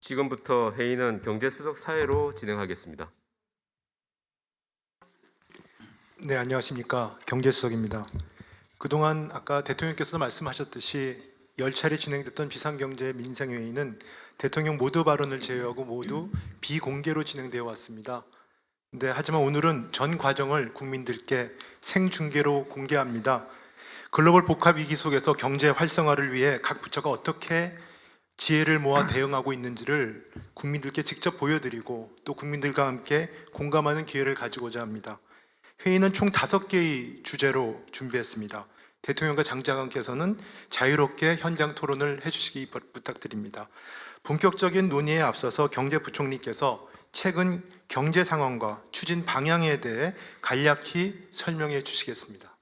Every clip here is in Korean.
지금부터 회의는 경제수석 사회로 진행하겠습니다. 네, 안녕하십니까. 경제수석입니다. 그동안 아까 대통령께서 말씀하셨듯이 10차례 진행됐던 비상경제 민생회의는 대통령 모두 발언을 제외하고 모두 비공개로 진행되어 왔습니다. 하지만 오늘은 전 과정을 국민들께 생중계로 공개합니다. 글로벌 복합 위기 속에서 경제 활성화를 위해 각 부처가 어떻게 지혜를 모아 대응하고 있는지를 국민들께 직접 보여드리고 또 국민들과 함께 공감하는 기회를 가지고자 합니다. 회의는 총 5개의 주제로 준비했습니다. 대통령과 장장관께서는 자유롭게 현장 토론을 해주시기 부탁드립니다. 본격적인 논의에 앞서서 경제부총리께서 최근 경제 상황과 추진 방향에 대해 간략히 설명해 주시겠습니다.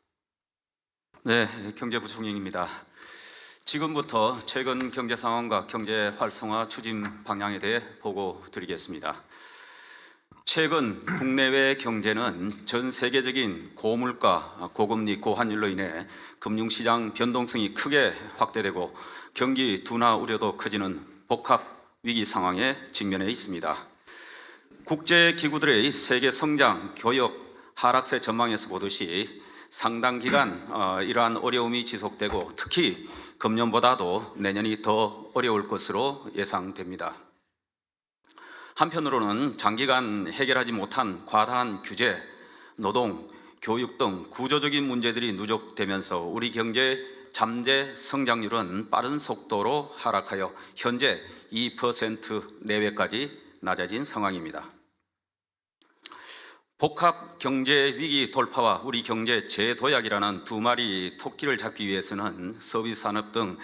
네, 경제부총리입니다. 지금부터 최근 경제 상황과 경제 활성화 추진 방향에 대해 보고 드리겠습니다. 최근 국내외 경제는 전 세계적인 고물가, 고금리, 고환율로 인해 금융시장 변동성이 크게 확대되고 경기 둔화 우려도 커지는 복합 위기 상황에 직면해 있습니다. 국제기구들의 세계 성장, 교역, 하락세 전망에서 보듯이 상당 기간 이러한 어려움이 지속되고 특히 금년보다도 내년이 더 어려울 것으로 예상됩니다. 한편으로는 장기간 해결하지 못한 과다한 규제, 노동, 교육 등 구조적인 문제들이 누적되면서 우리 경제 잠재 성장률은 빠른 속도로 하락하여 현재 2% 내외까지 낮아진 상황입니다. 복합 경제 위기 돌파와 우리 경제 재도약이라는 두 마리 토끼를 잡기 위해서는 서비스 산업 등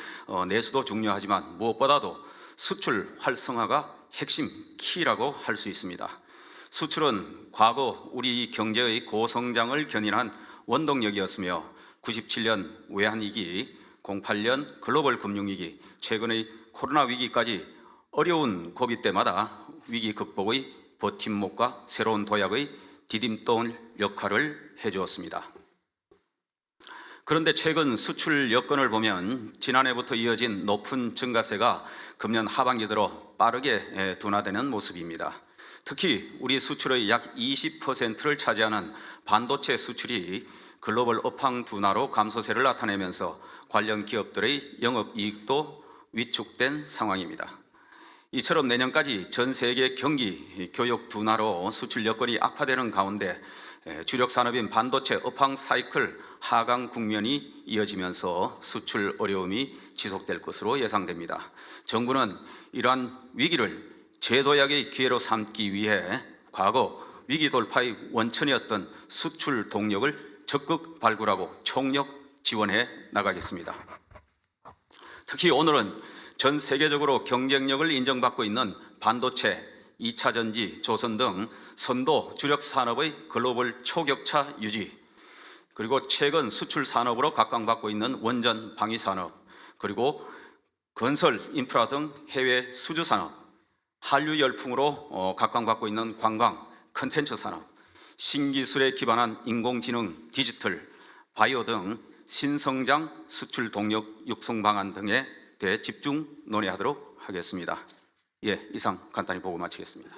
내수도 중요하지만 무엇보다도 수출 활성화가 핵심 키라고 할 수 있습니다. 수출은 과거 우리 경제의 고성장을 견인한 원동력이었으며 97년 외환위기, 08년 글로벌 금융위기, 최근의 코로나 위기까지 어려운 고비 때마다 위기 극복의 버팀목과 새로운 도약의 디딤돌 역할을 해주었습니다. 그런데 최근 수출 여건을 보면 지난해부터 이어진 높은 증가세가 금년 하반기 들어 빠르게 둔화되는 모습입니다. 특히 우리 수출의 약 20%를 차지하는 반도체 수출이 글로벌 업황 둔화로 감소세를 나타내면서 관련 기업들의 영업이익도 위축된 상황입니다. 이처럼 내년까지 전 세계 경기, 교역 둔화로 수출 여건이 악화되는 가운데 주력 산업인 반도체 업황 사이클 하강 국면이 이어지면서 수출 어려움이 지속될 것으로 예상됩니다. 정부는 이러한 위기를 재도약의 기회로 삼기 위해 과거 위기 돌파의 원천이었던 수출 동력을 적극 발굴하고 총력 지원해 나가겠습니다. 특히 오늘은 전 세계적으로 경쟁력을 인정받고 있는 반도체, 2차 전지, 조선 등 선도 주력 산업의 글로벌 초격차 유지, 그리고 최근 수출 산업으로 각광받고 있는 원전 방위 산업, 그리고 건설 인프라 등 해외 수주 산업, 한류 열풍으로 각광받고 있는 관광, 컨텐츠 산업, 신기술에 기반한 인공지능, 디지털, 바이오 등 신성장 수출 동력 육성 방안 등에 대해 집중 논의하도록 하겠습니다. 이상 간단히 보고 마치겠습니다.